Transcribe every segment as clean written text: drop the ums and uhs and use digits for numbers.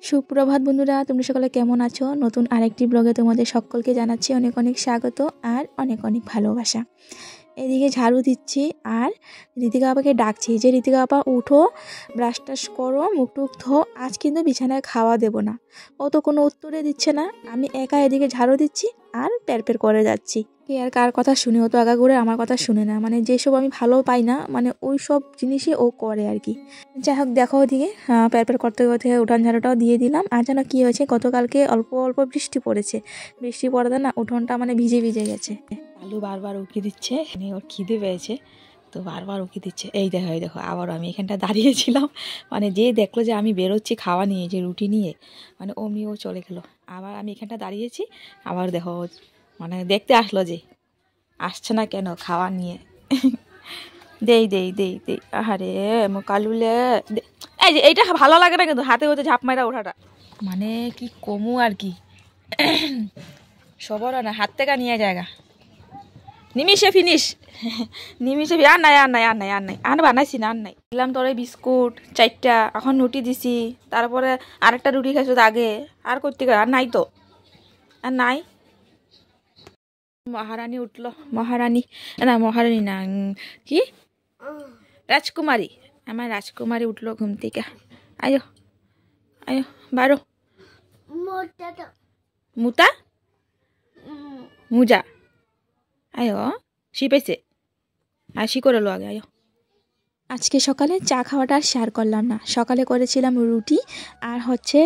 সুপ্রভাত বন্ধুরা, তোমরা সকলে কেমন আছো? নতুন আরেকটি ব্লগে তোমাদের সকলকে জানাচ্ছি অনেক অনেক স্বাগত আর অনেক অনেক ভালোবাসা। এদিকে ঝাড়ু দিচ্ছি আর ঋতিকা বাবাকে ডাকছি যে ঋতিকা বাবা উঠো, ব্রাশ টাশ করো, মুখ টুক ধো, আজ কিন্তু বিছানায় খাওয়া দেবো না। ও তো কোনো উত্তরে দিচ্ছে না। আমি একা এদিকে ঝাড়ু দিচ্ছি আর প্যার করে যাচ্ছি। কে আর কার কথা শুনে? ও তো আগাগোড়ে আমার কথা শুনে না, মানে যেসব আমি ভালো পাই না, মানে ওই সব জিনিসই ও করে আর কি। যাই হোক, দেখো ওদিকে প্যার করতে করতে উঠান ঝাড়ুটাও দিয়ে দিলাম। আর যেন কি হয়েছে, গতকালকে অল্প অল্প বৃষ্টি পড়েছে, বৃষ্টি পড়াতে না উঠোনটা মানে ভিজে ভিজে গেছে। আলু বারবার উকি দিচ্ছে, ওর খিদে পেয়েছে তো বারবার উকি দিচ্ছে। এই দেখো আবার আমি এখানটা দাঁড়িয়েছিলাম, মানে যে দেখলো যে আমি বেরোচ্ছি খাওয়া নিয়ে, যে রুটি নিয়ে, মানে অমনি ও চলে গেলো। আবার আমি এখানটা দাঁড়িয়েছি, আবার দেখো মানে দেখতে আসলো যে আসছে না কেন খাওয়া নিয়ে। দেই দেই দেই দেই আহারে কালুলে। এই যে এইটা ভালো লাগে না কিন্তু হাতে হতে ঝাপ মারা ওঠাটা, মানে কি কমু আর কি। সবর না হাত থেকে নিয়ে জায়গা নিমিষে ফিনিশ, নিমিষে আর নাই আর নাই আর নাই আর নাই আর বানাইছি না, আর নাই। দিলাম তোর বিস্কুট 4টা, এখন রুটি দিছি, তারপরে আরেকটা রুটি খাইছো আগে, আর করতে আর নাই তো, আর নাই। মহারানী উঠলো, মহারানী না, মহারানী না, কি রাজকুমারী, আমার রাজকুমারী উঠলো ঘুম থেকে। আয়ো আয়ো বারো মুতা মুজা, আয়ো শি পাইছে আর শি করে লো আগে। আয়ো আজকে সকালে চা খাওয়াটা আর শেয়ার করলাম না। সকালে করেছিলাম রুটি আর হচ্ছে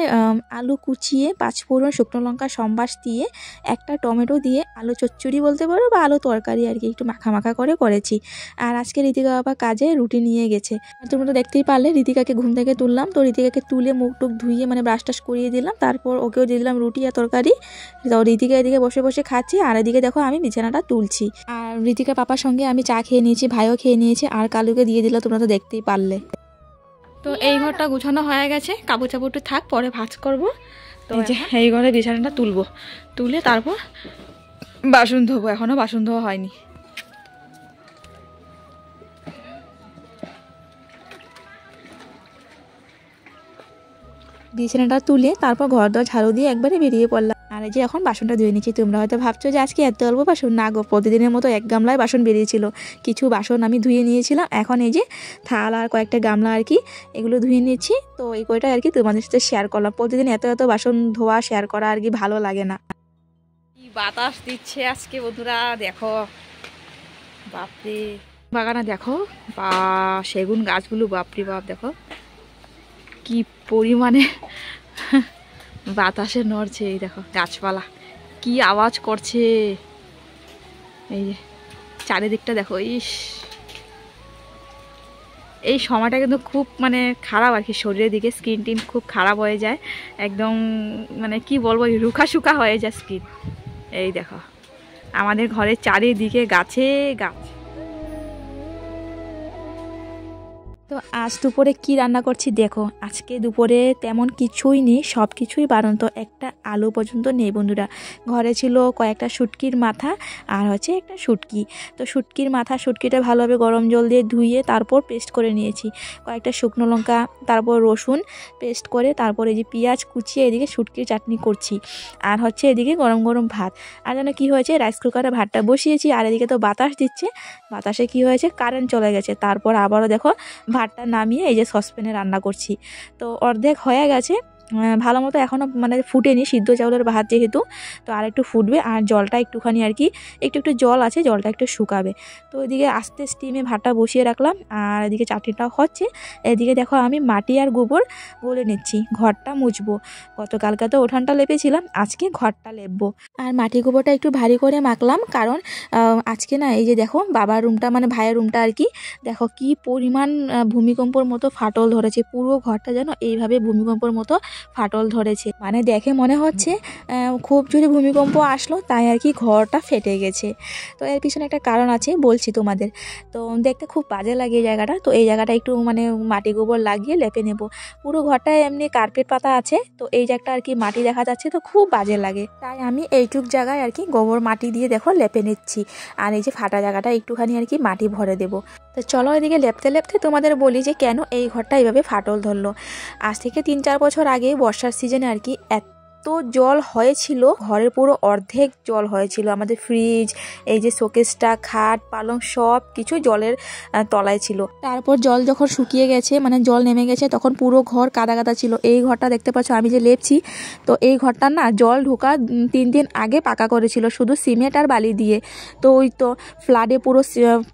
আলু কুচিয়ে, পাঁচফোড়ন, শুকনো লঙ্কা, সম্বাস দিয়ে, একটা টমেটো দিয়ে আলু চচ্চড়ি বলতে পারো বা আলু তরকারি আর কি, একটু মাখা মাখা করে করেছি। আর আজকে ঋতিকা বাবা কাজে রুটি নিয়ে গেছে। আর তোমরা তো দেখতেই পারলে ঋতিকাকে ঘুম থেকে তুললাম, তো ঋতিকাকে তুলে মুখ টুক ধুইয়ে মানে ব্রাশ টাশ করিয়ে দিলাম, তারপর ওকেও দিয়ে দিলাম রুটি আর তরকারি। তো ঋতিকা এদিকে বসে বসে খাচ্ছি আর এদিকে দেখো আমি বিছানাটা তুলছি। আর ঋতিকা পাপার সঙ্গে আমি চা খেয়ে নিয়েছি, ভাইও খেয়ে নিয়েছে, আর কালুকে দিয়ে দিল, তোমরা তো দেখতেই পারলে। তো এই ঘরটা গুছানো হয়ে গেছে, কাপড় চাপড়টা থাক, পরে ভাঁজ করবো। তো এই ঘরে বিছানাটা তুলবো, তুলে তারপর বাসন ধোবো। এখনো বাসন ধোয়া হয়নি। বিছানাটা তুলে তারপর ঘর দর ঝাড়ু দিয়ে একবারে বেরিয়ে পড়লাম। আর এই যে এখন বাসনটা ধুয়ে নিচ্ছি। তোমরা হয়তো ভাবছো যে আজকে এত অল্প বাসন, না গো, প্রতিদিনের মতো এক গামলায় বাসন বেরিয়েছিল। কিছু বাসন আমি ধুয়ে নিয়েছিলাম, এখন এই যে থাল আর কয়েকটা গামলা আর কি, এগুলো ধুয়ে নিচ্ছি। তো এই কয়টা আর কি তোমাদের সাথে শেয়ার করলাম। প্রতিদিন এত এত বাসন ধোয়া শেয়ার করা আর কি ভালো লাগে না। কি বাতাস দিচ্ছে আজকে বন্ধুরা, দেখো বাপরে বাগানা দেখো, বা সেগুন গাছগুলো বাপরে বাপ, দেখো কি পরিমাণে বাতাসে নড়ছে। এই দেখো গাছপালা কি আওয়াজ করছে, এই যে চারিদিকটা দেখো। এই সময়টা কিন্তু খুব মানে খারাপ আর কি, শরীরের দিকে স্কিন টিন খুব খারাপ হয়ে যায়, একদম মানে কি বলবো, রুখা শুকা হয়ে যায় স্কিন। এই দেখো আমাদের ঘরের চারিদিকে গাছে গাছ। তো আজ দুপুরে কি রান্না করছি দেখো। আজকে দুপুরে তেমন কিছুই নেই, সব কিছুই বাড়ন্ত, একটা আলু পর্যন্ত নেই বন্ধুরা। ঘরে ছিল কয়েকটা শুটকির মাথা আর হচ্ছে একটা শুটকি। তো শুটকির মাথা, শুটকিটা ভালোভাবে গরম জল দিয়ে ধুয়ে তারপর পেস্ট করে নিয়েছি। কয়েকটা শুকনো লঙ্কা, তারপর রসুন পেস্ট করে, তারপর এই যে পেঁয়াজ কুচিয়ে এদিকে শুটকির চাটনি করছি। আর হচ্ছে এদিকে গরম গরম ভাত। আর যেন কী হয়েছে, রাইস কুকারে ভাতটা বসিয়েছি আর এদিকে তো বাতাস দিচ্ছে, বাতাসে কি হয়েছে, কারেন্ট চলে গেছে। তারপর আবারও দেখো ভাতটা নামিয়ে এই যে সসপ্যানে রান্না করছি। তো অর্ধেক হয়ে গেছে, ভালো মতো এখনও মানে ফুটেনি, সিদ্ধ চাউলের ভাত যেহেতু, তো আর একটু ফুটবে। আর জলটা একটুখানি আর কি, একটু একটু জল আছে, জলটা একটু শুকাবে। তো এদিকে আস্তে স্টিমে ভাতটা বসিয়ে রাখলাম আর এদিকে চাটনিটাও হচ্ছে। এদিকে দেখো আমি মাটি আর গোবর গলে নিচ্ছি, ঘরটা মুছবো। গতকালকে তো উঠানটা লেপেছিলাম, আজকে ঘরটা লেপবো। আর মাটি গোবরটা একটু ভারী করে মাখলাম, কারণ আজকে না এই যে দেখো বাবার রুমটা মানে ভাইয়ের রুমটা আর কি, দেখো কি পরিমাণ ভূমিকম্পর মতো ফাটল ধরেছে। পুরো ঘরটা যেন এইভাবে ভূমিকম্পর মতো ফাটল ধরেছে, মানে দেখে মনে হচ্ছে খুব জোরে ভূমিকম্প আসলো তাই আর কি ঘরটা ফেটে গেছে। তো এর পিছনে একটা কারণ আছে, বলছি তোমাদের। তো দেখতে খুব বাজে লাগে এই জায়গাটা, তো এই জায়গাটা একটু মানে মাটি গোবর লাগিয়ে লেপে নেব। পুরো ঘরটায় এমনি কার্পেট পাতা আছে, তো এই জায়গাটা আর কি মাটি দেখা যাচ্ছে, তো খুব বাজে লাগে, তাই আমি এইটুক জায়গায় আর কি গোবর মাটি দিয়ে দেখো লেপে নিচ্ছি। আর এই যে ফাটা জায়গাটা একটুখানি আর কি মাটি ভরে দেবো। তো চলো এদিকে লেপতে লেপতে তোমাদের বলি যে কেন এই ঘরটা এইভাবে ফাটল ধরলো। আজ থেকে 3-4 বছর আগে বর্ষার সিজনে আর কি এত জল হয়েছিল, ঘরের পুরো অর্ধেক জল হয়েছিল। আমাদের ফ্রিজ, এই যে শোকেসটা, খাট, পালং সব কিছু জলের তলায় ছিল। তারপর জল যখন শুকিয়ে গেছে, মানে জল নেমে গেছে, তখন পুরো ঘর কাদা কাদা ছিল। এই ঘরটা দেখতে পাচ্ছ আমি যে লেপছি, তো এই ঘরটা না জল ঢোকা 3 দিন আগে পাকা করেছিল শুধু সিমেন্ট আর বালি দিয়ে। তো ওই তো ফ্লাডে পুরো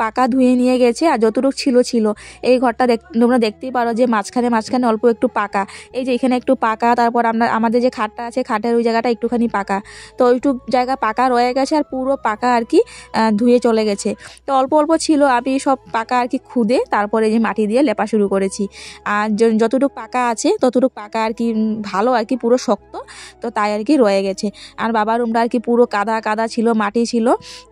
পাকা ধুয়ে নিয়ে গেছে, আর যতটুকু ছিল এই ঘরটা তোমরা দেখতেই পারো যে মাঝখানে অল্প একটু পাকা, এই যে এখানে একটু পাকা, তারপর আমাদের যে খাটটা আছে খাটের ওই জায়গাটা একটুখানি পাকা, তো ওইটুক জায়গা পাকা রয়ে গেছে, আর পুরো পাকা আর কি ধুয়ে চলে গেছে। তো অল্প অল্প ছিল, আমি সব পাকা আর কি খুদে তারপরে যে মাটি দিয়ে লেপা শুরু করেছি। আর যতটুকু পাকা আছে ততটুকু পাকা আর কি ভালো আর কি পুরো শক্ত, তো তাই আর কি রয়ে গেছে। আর বাবার রুমটা আর কি পুরো কাদা কাদা ছিল, মাটি ছিল,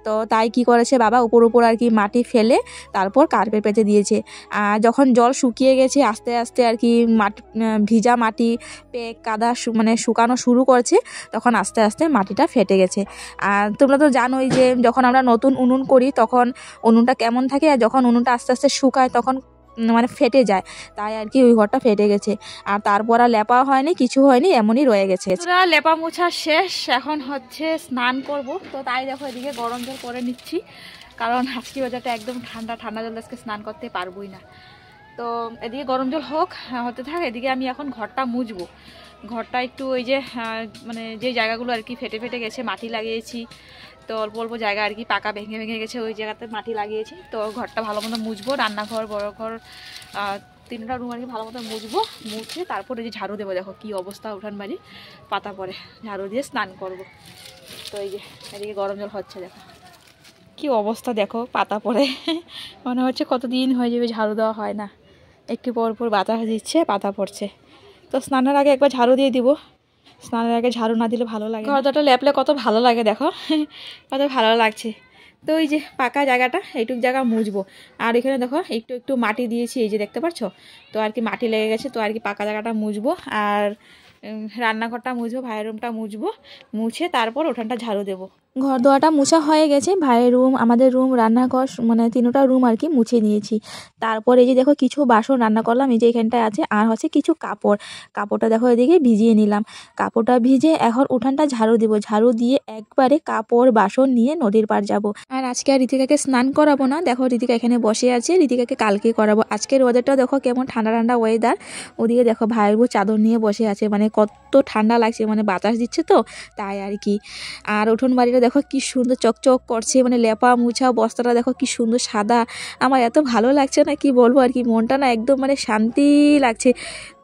তো তাই কি করেছে বাবা উপর আর কি মাটি ফেলে তারপর কার্পেট পেতে দিয়েছে। আর যখন জল শুকিয়ে গেছে আস্তে আস্তে আর কি মাটি, ভিজা মাটি কাদা মানে শুকানো শুরু করছে, তখন আস্তে আস্তে মাটিটা ফেটে গেছে। আর তোমরা তো জানোই যে যখন আমরা নতুন উনুন করি তখন উনুনটা কেমন থাকে, আর যখন উনুনটা আস্তে আস্তে শুকায় তখন মানে ফেটে যায়, তাই আর কি ওই ঘরটা ফেটে গেছে। আর তারপর আর লেপা হয়নি, কিছু হয়নি, এমনই রয়ে গেছে। লেপা মোছা শেষ, এখন হচ্ছে স্নান করব। তো তাই দেখো এদিকে গরম জল করে নিচ্ছি, কারণ আজকে ওয়েদারটা একদম ঠান্ডা, ঠান্ডা জল আজকে স্নান করতে পারবোই না। তো এদিকে গরম জল হতে থাক, এদিকে আমি এখন ঘরটা মুছবো। ঘরটা একটু ওই যে মানে যে জায়গাগুলো আর কি ফেটে ফেটে গেছে মাটি লাগিয়েছি, তো অল্প অল্প জায়গা আর কি পাকা ভেঙে ভেঙে গেছে, ওই জায়গাতে মাটি লাগিয়েছি। তো ঘরটা ভালো মতো মুছবো, রান্নাঘর, বড় ঘর, 3টা রুম আর কি ভালো মতো মুছবো। মুছে তারপরে যে ঝাড়ু দেবো, দেখো কি অবস্থা উঠান বাড়ি পাতা পরে, ঝাড়ু দিয়ে স্নান করব। তো এই যে এদিকে গরম জল হচ্ছে, দেখো কি অবস্থা, দেখো পাতা পরে মনে হচ্ছে কতদিন হয়ে যাবে ঝাড়ু দেওয়া হয় না। একটু পর পর বাতাস দিচ্ছে, পাতা পড়ছে। তো স্নানের আগে একবার ঝাড়ু দিয়ে দিব, স্নানের আগে ঝাড়ু না দিলে ভালো লাগে। ঘরটা লেপলে কত ভালো লাগে, দেখো কত ভালো লাগছে। তো ওই যে পাকা জায়গাটা এইটুক জায়গা মুছবো। আর এখানে দেখো একটু একটু মাটি দিয়েছি, এই যে দেখতে পাচ্ছ, তো আর কি মাটি লেগে গেছে, তো আর কি পাকা জায়গাটা মুছবো। আর রান্নাঘরটা মুছবো, ভাইয়ের রুমটা মুছবো, মুছে তারপর ওখানটা ঝাড়ু দেবো। ঘর দোয়াটা মুছা হয়ে গেছে, ভাইয়ের রুম, আমাদের রুম, রান্নাঘর, মানে 3টা রুম আর কি মুছে নিয়েছি। তারপর এই যে দেখো কিছু বাসন রান্না করলাম, এই যে এখানটায় আছে, আর হচ্ছে কিছু কাপড়টা দেখো এদিকে ভিজিয়ে নিলাম। কাপড়টা ভিজে এখন উঠানটা ঝাড়ু দেবো, ঝাড়ু দিয়ে একবারে কাপড় বাসন নিয়ে নদীর পাড় যাব। আর আজকে আর ঋতিকাকে স্নান করাবো না, দেখো ঋতিকা এখানে বসে আছে, ঋতিকাকে কালকে করাবো। আজকের ওয়েদারটা দেখো কেমন ঠান্ডা ঠান্ডা ওয়েদার, ওদিকে দেখো ভাইয়ের বউ চাদর নিয়ে বসে আছে, মানে কত ঠান্ডা লাগছে, মানে বাতাস দিচ্ছে তো তাই আর কি। আর উঠোন বাড়িটা দেখো কি সুন্দর চকচক করছে, মানে লেপা মুছা বস্তাটা দেখো কি সুন্দর সাদা, আমার এত ভালো লাগছে না কি বলবো আর কি, মনটা না একদম মানে শান্তি লাগছে,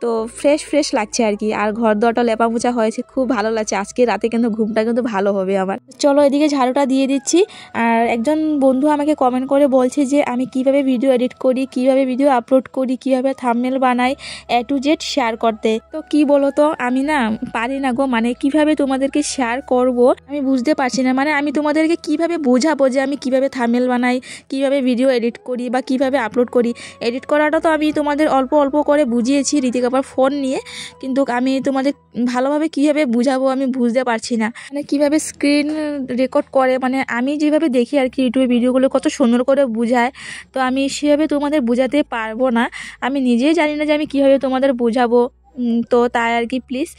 তো ফ্রেশ লাগছে আর কি। আর ঘর দরটা লেপা মুছা হয়েছে, খুব ভালো লাগছে। আজকে রাতে কিন্তু ঘুমটা কিন্তু ভালো হবে আমার। চলো এদিকে ঝাড়ুটা দিয়ে দিচ্ছি। আর একজন বন্ধু আমাকে কমেন্ট করে বলছে যে আমি কিভাবে ভিডিও এডিট করি, কিভাবে ভিডিও আপলোড করি, কিভাবে থাম্বনেল বানাই, A to Z শেয়ার করতে। তো কি বলো তো, আমি না পারি না গো, মানে কিভাবে তোমাদেরকে শেয়ার করব আমি বুঝতে পারছি না। মানে আমি তোমাদেরকে কিভাবে বোঝাবো যে আমি কিভাবে থাম্বনেল বানাই, কিভাবে ভিডিও এডিট করি, বা কিভাবে আপলোড করি। এডিট করাটা তো আমি তোমাদের অল্প অল্প করে বুঝিয়েছি ঋতিকার ফোন নিয়ে, কিন্তু আমি তোমাদের ভালোভাবে কিভাবে বুঝাবো আমি বুঝতে পারছি না। মানে কিভাবে স্ক্রিন রেকর্ড করে, মানে আমি যেভাবে দেখি আর কি ইউটিউবে ভিডিওগুলো কত সুন্দর করে বুঝায়, তো আমি সেভাবে তোমাদের বোঝাতে পারবো না। আমি নিজেই জানি না যে আমি কিভাবে তোমাদের বোঝাবো। তো তাই আর কি প্লিজ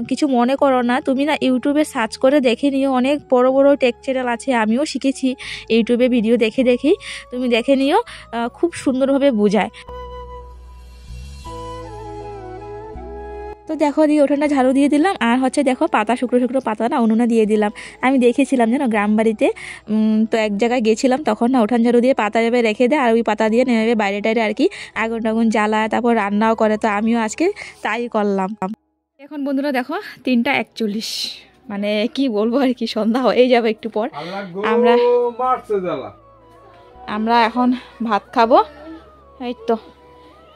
কিছু মনে করো না, তুমি না ইউটিউবে সার্চ করে দেখে নিও, অনেক বড় বড় টেক চ্যানেল আছে, আমিও শিখেছি ইউটিউবে ভিডিও দেখে দেখেই, তুমি দেখে নিও, খুব সুন্দরভাবে বোঝায়। তো দেখো দিয়ে ওঠানটা ঝাড়ু দিয়ে দিলাম, আর হচ্ছে দেখো পাতা শুকনো শুকনো পাতা না উনুনে দিয়ে দিলাম। আমি দেখেছিলাম যেন গ্রাম বাড়িতে, তো এক জায়গায় গেছিলাম, তখন না উঠান ঝাড়ু দিয়ে পাতা যাবে রেখে দেয়, আর ওই পাতা দিয়ে নেমে বাইরে টাইরে আর কি আগুন টাগুন জ্বালায়, তারপর রান্নাও করে। তো আমিও আজকে তাই করলাম। এখন বন্ধুরা দেখো 3:41, মানে কি বলবো আর কি, সন্ধ্যা হয়ে যাবে একটু পর। আমরা এখন ভাত খাবো। এই তো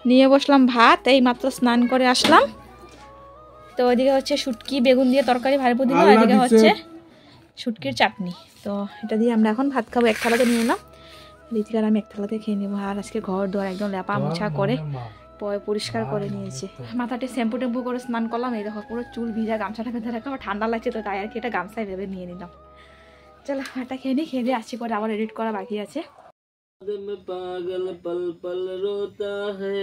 নিয়ে বসলাম ভাত, এই মাত্র স্নান করে আসলাম। তো ওইদিকে হচ্ছে শুটকি বেগুন দিয়ে তরকারি ভাজবো দিল, এদিকে হচ্ছে শুটকির চাটনি। তো এটা দিয়ে আমরা এখন ভাত খাবো। এক থালাতে নিয়ে নিলাম, ঋতিকার আমি এক থালাতে খেয়ে নেবো। আর আজকে ঘর দোয়ার একদম লেপা মোছা করে পরিষ্কার করে নিয়েছি। মাথাতে শ্যাম্পু টেম্পু করে স্নান করলাম। এই দেখো পুরো চুল ভিজা, গামছাটা বেঁধে রাখা, আমার ঠান্ডা লাগছে তো তাই আর কি এটা গামছায় ভেবে নিয়ে নিলাম। চলো ভাতটা খেয়ে নিই, খেয়ে দিয়ে আসছি, পরে আবার এডিট করা বাকি আছে। पागल पल पल रोता है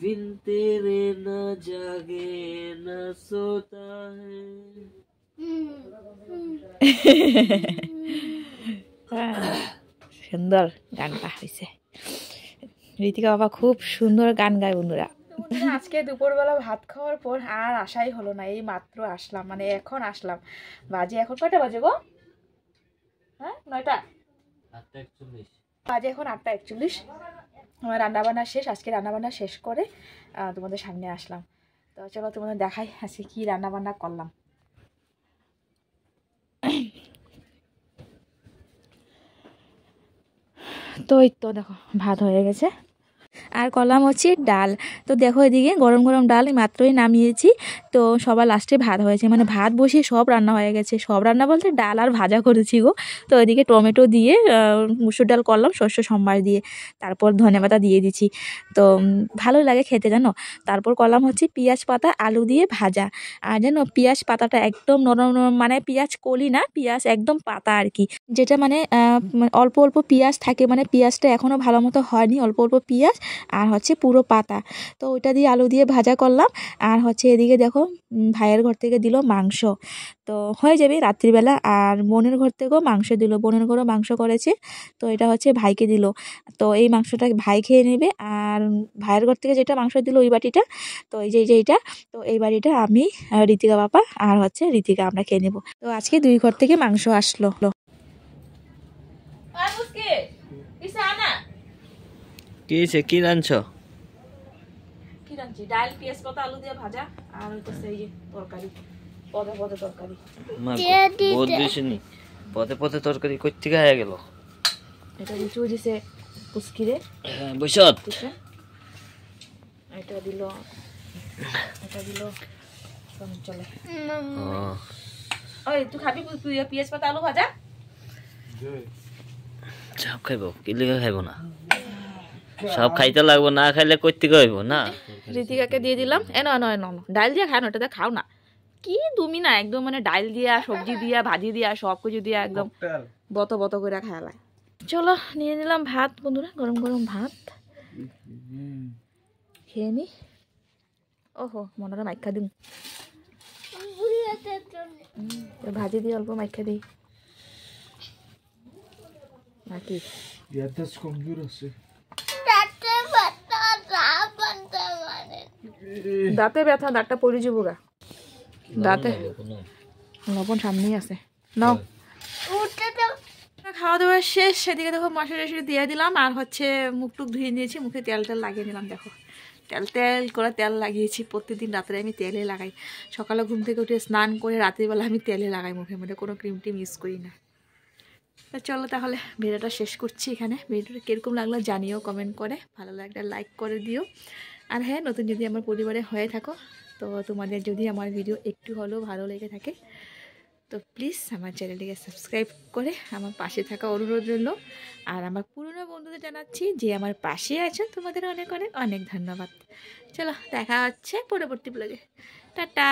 बिन तेरे न जागे न सोता है। সুন্দর গানটা হয়েছে। ঋতিকা বাবা খুব সুন্দর গান গায় বন্ধুরা। আজকে দুপুরবেলা ভাত খাওয়ার পর আর আসাই হলো না, এই মাত্র আসলাম, মানে এখন আসলাম। বাজে এখন কয়টা বাজে গো? হ্যাঁ 9টা বাজে, এখন 8টা 41। আমার রান্নাবান্না শেষ, আজকে রান্নাবান্না শেষ করে তোমাদের সামনে আসলাম। তো চলো তোমাদের দেখাই আজকে কি রান্নাবান্না করলাম। তো এই তো দেখো ভাত হয়ে গেছে, আর করলাম হচ্ছে ডাল। তো দেখো এদিকে গরম গরম ডাল মাত্রই নামিয়েছি। তো সবার লাস্টে ভাত হয়েছে, মানে ভাত বসিয়ে সব রান্না হয়ে গেছে। সব রান্না বলতে ডাল আর ভাজা করেছি গো। তো এদিকে টমেটো দিয়ে মুসুর ডাল করলাম শস্য সম্বার দিয়ে, তারপর ধনেপাতা দিয়ে দিচ্ছি। তো ভালোই লাগে খেতে জানো। তারপর করলাম হচ্ছে পেঁয়াজ পাতা আলু দিয়ে ভাজা। আর জানো পেঁয়াজ পাতাটা একদম নরম নরম, মানে পেঁয়াজ কলি না, পেঁয়াজ একদম পাতা আর কি, যেটা মানে অল্প অল্প পেঁয়াজ থাকে, মানে পেঁয়াজটা এখনও ভালো মতো হয়নি, অল্প অল্প পেঁয়াজ আর হচ্ছে পুরো পাতা। তো ওইটা দিয়ে আলু দিয়ে ভাজা করলাম। আর হচ্ছে এদিকে দেখো ভাইয়ের ঘর থেকে দিল মাংস, তো হয়ে যাবে রাত্রিবেলা। আর বোনের ঘর থেকেও মাংস দিল, বোনের ঘরও মাংস করেছে, তো এটা হচ্ছে ভাইকে দিল। তো এই মাংসটা ভাই খেয়ে নেবে। আর ভাইয়ের ঘর থেকে যেটা মাংস দিল ওই বাটিটা, তো এই যে এইটা, তো এই বাড়িটা আমি ঋতিকা বাবা আর হচ্ছে ঋতিকা আমরা খেয়ে নেব। তো আজকে 2 ঘর থেকে মাংস আসলো। কি রাঁধছো? কি রাঁধছি? ডাল পেঁয়াজ পাতা আলু দিয়ে ভাজা, আর হইতেছে এই যে তরকারি, পদে পদে তরকারি। বহুত বেশি নি, পদে পদে তরকারি কই থেকে হয়ে গেল? এটা লিচু দিছে পুস্কিরে বৈশত, এটা দিল চলে। ওই তুই খাবি পেঁয়াজ পাতা আলু ভাজা? সব খাইব, কি লিখে খাইব না? সব খাইতে লাগবো, না খাইলে কই থেকে হইব না? ঋতিকাকে দিয়ে দিলাম। এনো ডাল দিয়ে খাও না, ওটাতে খাও না। কি তুমি না একদম মানে ডাল দিয়া সবজি দিয়া ভাজি দিয়া সব কিছু দিয়া একদম বত বত করে খাওয়ালায়। চলো নিয়ে নিলাম ভাত বন্ধুরা, গরম গরম ভাত খেয়ে নি। ওহো মনে মাইখা দিম, ভাজি দিয়ে অল্প মাইখা দিই নাকি দাঁতে ব্যথা, দাঁতটা পড়ে যাবো গা, দাঁতে লবণ সামনেই আছে। নাও খাওয়া দাওয়া শেষ। সেদিকে দেখো মশলা দিয়ে দিলাম, আর হচ্ছে মুখ টুক ধুয়ে নিয়েছি, মুখে তেল লাগিয়ে নিলাম। দেখো তেল করে তেল লাগিয়েছি। প্রতিদিন রাত্রে আমি তেলে লাগাই, সকালে ঘুম থেকে উঠে স্নান করে রাত্রিবেলা আমি তেলে লাগাই মুখের মধ্যে, কোনো ক্রিম টিম ইউজ করি না। তো চলো তাহলে ভিডিওটা শেষ করছি এখানে। ভিডিওটা কীরকম লাগলো জানিও কমেন্ট করে, ভালো লাগলে লাইক করে দিও। আর হ্যাঁ, নতুন যদি আমার পরিবারে হয়ে থাকো, তো তোমাদের যদি আমার ভিডিও একটু হলেও ভালো লেগে থাকে, তো প্লিজ আমার চ্যানেলটিকে সাবস্ক্রাইব করে আমার পাশে থাকা অনুরোধ রইল। আর আমার পুরনো বন্ধুদের জানাচ্ছি যে আমার পাশে আছো, তোমাদের অনেক অনেক অনেক ধন্যবাদ। চলো দেখা হচ্ছে পরবর্তী ব্লগে। টাটা।